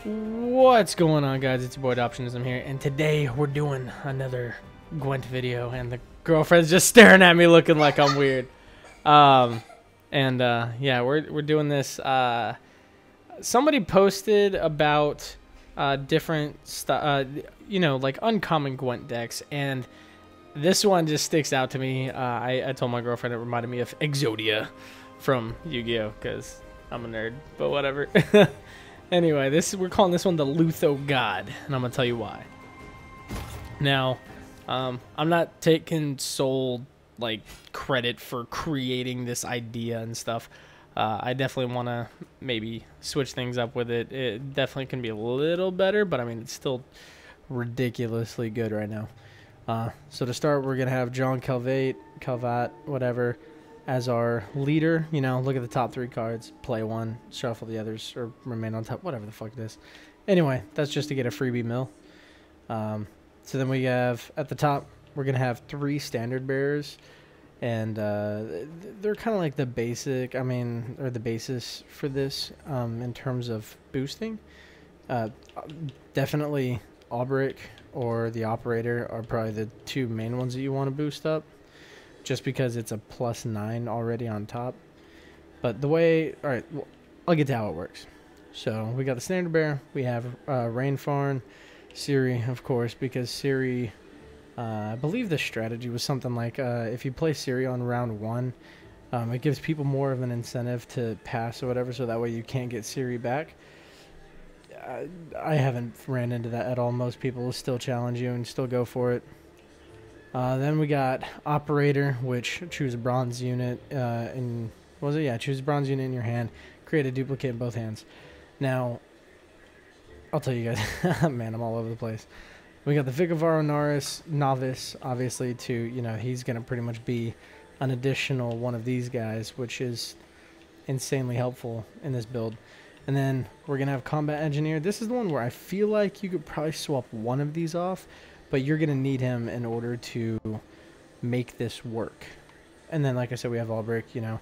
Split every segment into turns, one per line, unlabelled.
What's going on, guys? It's your boy Adoptionism here, and today we're doing another Gwent video, and the girlfriend's just staring at me looking like I'm weird. Yeah, we're doing this. Somebody posted about different stuff, like uncommon Gwent decks, and this one just sticks out to me. I told my girlfriend it reminded me of Exodia from Yu-Gi-Oh! Because I'm a nerd, but whatever. Anyway, we're calling this one the Letho God, and I'm gonna tell you why. Now, I'm not taking sole credit for creating this idea and stuff. I definitely want to maybe switch things up with it. It definitely can be a little better, but I mean it's still ridiculously good right now. So to start, we're gonna have John Calvat, whatever, as our leader. Look at the top 3 cards, play one, shuffle the others, or remain on top, whatever the fuck it is. Anyway, that's just to get a freebie mill. So then we have, at the top, we're going to have 3 standard bearers, and they're kind of like the basic, or the basis for this in terms of boosting. Definitely Albric or the Operator are probably the 2 main ones that you want to boost up, just because it's a +9 already on top. But the way, alright, well, I'll get to how it works. So we got the standard bear, we have Rainfarn, Siri, of course, because Siri, I believe the strategy was something like, if you play Siri on round 1, it gives people more of an incentive to pass or whatever, so that way you can't get Siri back. I haven't ran into that at all. Most people will still challenge you and still go for it. Then we got Operator, which choose a bronze unit choose a bronze unit in your hand, create a duplicate in both hands. Now, I'll tell you guys, man, I'm all over the place. We got the Vicavaro Novice, obviously, he's going to pretty much be an additional one of these guys, which is insanely helpful in this build. And then we're going to have Combat Engineer. This is the one where I feel like you could probably swap one of these off, but you're going to need him in order to make this work. And then, like I said, we have Albric. If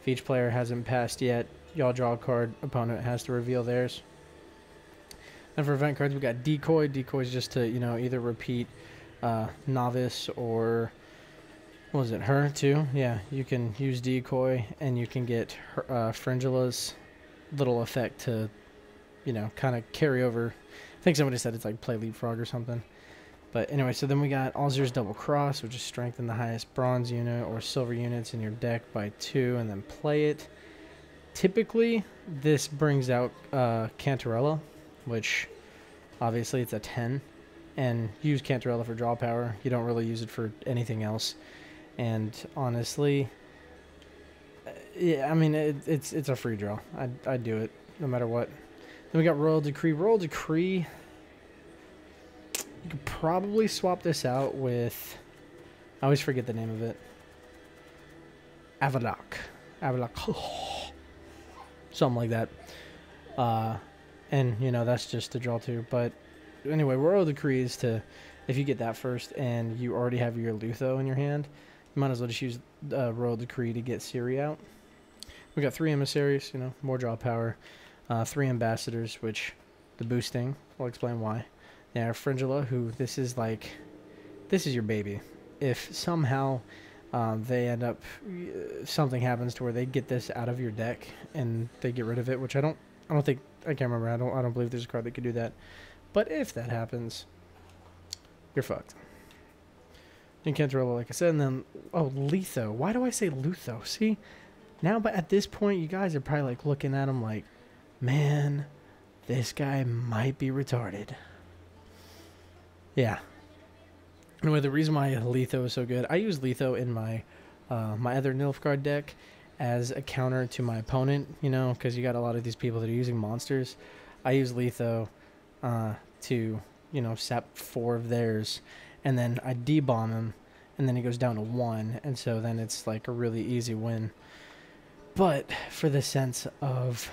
each player hasn't passed yet, y'all draw a card. Opponent has to reveal theirs. And for event cards, we got Decoy. Decoy is just to, either repeat Novice or, what was it, her too? Yeah, you can use Decoy, and you can get Fringula's little effect to, kind of carry over. I think somebody said it's like play Leapfrog or something. But anyway, so then we got Alzir's Double Cross, which is strengthen the highest bronze unit or silver units in your deck by 2 and then play it. Typically, this brings out Cantarella, which obviously it's a 10. And use Cantarella for draw power. You don't really use it for anything else. And honestly, yeah, I mean, it's a free draw. I'd do it no matter what. Then we got Royal Decree. Royal Decree, you could probably swap this out with, I always forget the name of it, Avaloc, something like that. And that's just to draw 2. But anyway, Royal Decree is to, if you get that first and you already have your Letho in your hand, you might as well just use Royal Decree to get Siri out. We got 3 emissaries, more draw power, 3 ambassadors, which the boosting, I'll explain why. Yeah, Fringula, who this is your baby. If somehow they end up, something happens to where they get this out of your deck and they get rid of it, which I can't remember. I don't believe there's a card that could do that. But if that happens, you're fucked. And Cantarella, like I said, and then, Letho. Why do I say Letho? See, now, but at this point, you guys are probably looking at him like, man, this guy might be retarded. Yeah. Anyway, the reason why Letho is so good, I use Letho in my my other Nilfgaard deck as a counter to my opponent, because you got a lot of these people that are using monsters. I use Letho to, sap 4 of theirs, and then I debomb him, and then he goes down to 1, and so then it's like a really easy win. But for the sense of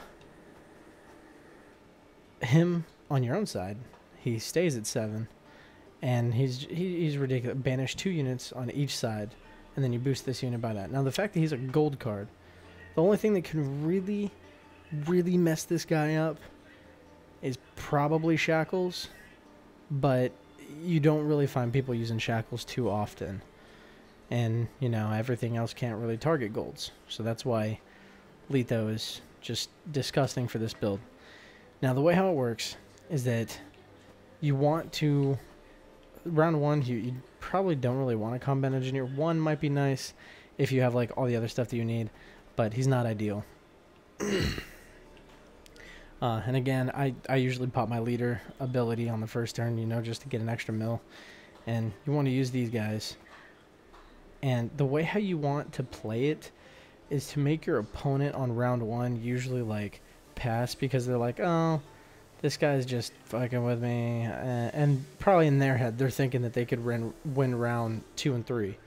him on your own side, he stays at 7. And he's ridiculous. Banish 2 units on each side, and then you boost this unit by that. Now, the fact that he's a gold card, the only thing that can really mess this guy up is probably shackles, but you don't really find people using shackles too often. And, you know, everything else can't really target golds. So that's why Letho is just disgusting for this build. Now, the way how it works is that you want to... Round 1, you probably don't really want a combat engineer. 1 might be nice if you have, like, all the other stuff that you need, but he's not ideal. And again, I usually pop my leader ability on the first turn, you know, just to get an extra mill. And you want to use these guys. And the way how you want to play it is to make your opponent on round 1 usually, like, pass, because they're like, oh, this guy's just fucking with me. And probably in their head, they're thinking that they could win round 2 and 3.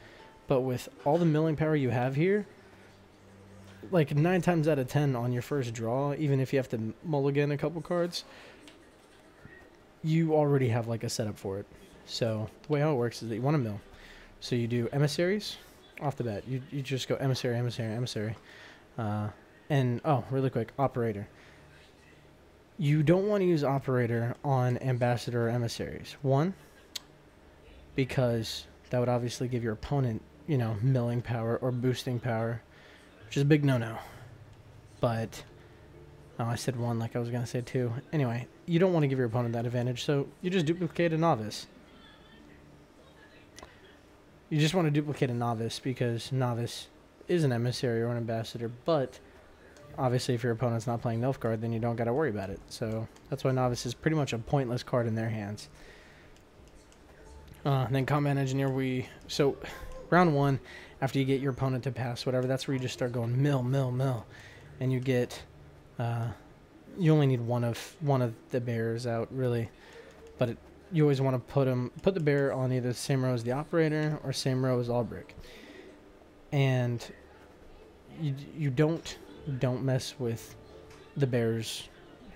But with all the milling power you have here, like 9 times out of 10 on your first draw, even if you have to mulligan a couple cards, you already have like a setup for it. So the way how it works is that you want to mill. So you do emissaries off the bat. You just go emissary, emissary, emissary. And, oh, really quick, operator. You don't want to use operator on ambassador or emissaries. 1, because that would obviously give your opponent, you know, milling power or boosting power, which is a big no-no. But, oh, I said 1 like I was going to say 2. Anyway, you don't want to give your opponent that advantage, so you just duplicate a novice. You just want to duplicate a novice because novice is an emissary or an ambassador, but obviously if your opponent's not playing Nilfgaard, then you don't got to worry about it. So that's why novice is pretty much a pointless card in their hands. And then combat engineer, so round 1, after you get your opponent to pass whatever, that's where you just start going mill, mill, mill, and you get you only need one of the bears out really, but you always want to put the bear on either the same row as the operator or same row as Albric. And you don't mess with the bear's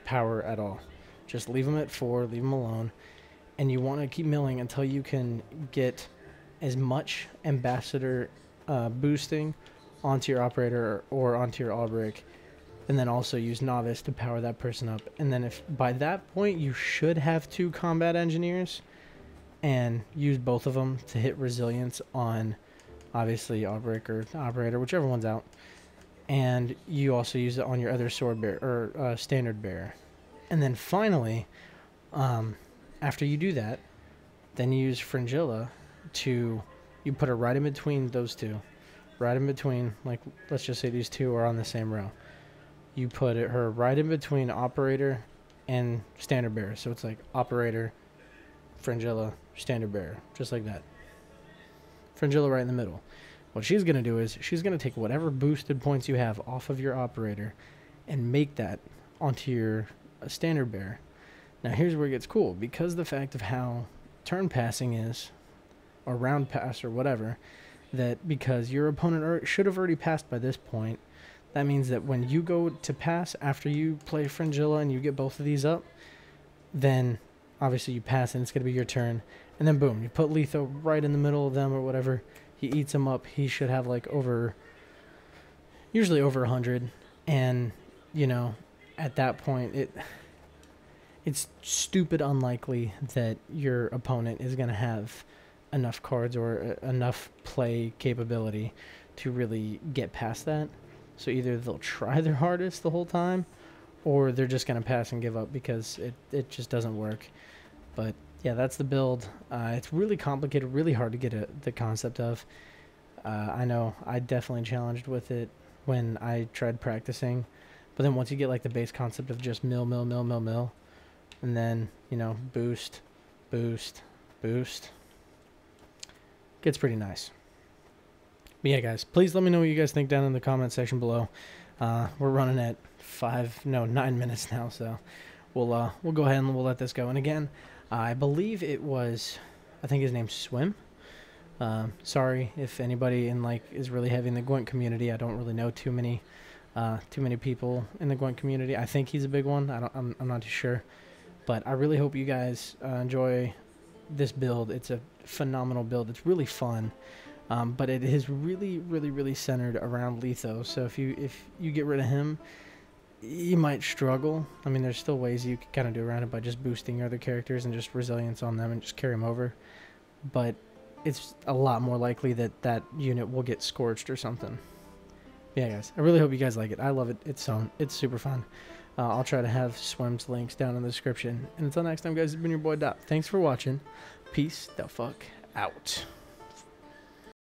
power at all. Just leave them at 4, leave them alone, and you want to keep milling until you can get as much ambassador boosting onto your operator or onto your Albric, and then also use novice to power that person up. And then if by that point you should have 2 combat engineers, and use both of them to hit resilience on obviously Albric or operator, whichever one's out. And you also use it on your other sword bear or standard bearer. And then finally, after you do that, then you use Fringilla to, you put her right in between those 2. Right in between, like, let's just say these 2 are on the same row. You put her right in between operator and standard bearer. So it's like operator, Fringilla, standard bearer, just like that. Fringilla right in the middle. What she's going to do is she's going to take whatever boosted points you have off of your operator and make that onto your standard bearer. Now here's where it gets cool. Because the fact of how turn passing is, or round pass or whatever, that because your opponent should have already passed by this point, that means that when you go to pass after you play Fringilla and you get both of these up, then obviously you pass and it's going to be your turn. And then boom, you put Letho right in the middle of them or whatever. He eats them up. He should have like usually over 100. And, you know, at that point, it's stupid unlikely that your opponent is going to have enough cards or enough play capability to really get past that. So either they'll try their hardest the whole time, or they're just going to pass and give up because it just doesn't work. But yeah, that's the build. It's really complicated, really hard to get the concept of. I know I definitely challenged with it when I tried practicing. But then once you get like the base concept of just mill, mill, mill, mill, mill, and then, you know, boost, boost, boost, gets pretty nice. But yeah, guys, please let me know what you guys think down in the comment section below. We're running at 9 minutes now, so we'll go ahead and we'll let this go. And again, I believe it was, I think his name's Swim. Sorry if anybody is really heavy in the GWENT community. I don't really know too many people in the GWENT community. I think he's a big one. I'm not too sure, but I really hope you guys enjoy this build. It's a phenomenal build. It's really fun. But it is really, really, really centered around Letho. So if you get rid of him, you might struggle. I mean, there's still ways you can kind of do around it by just boosting your other characters and just resilience on them and just carry them over. But it's a lot more likely that that unit will get scorched or something. Yeah, guys, I really hope you guys like it. I love it. It's super fun. I'll try to have Swim's links down in the description. And until next time, guys, it's been your boy Dot. Thanks for watching. Peace the fuck out.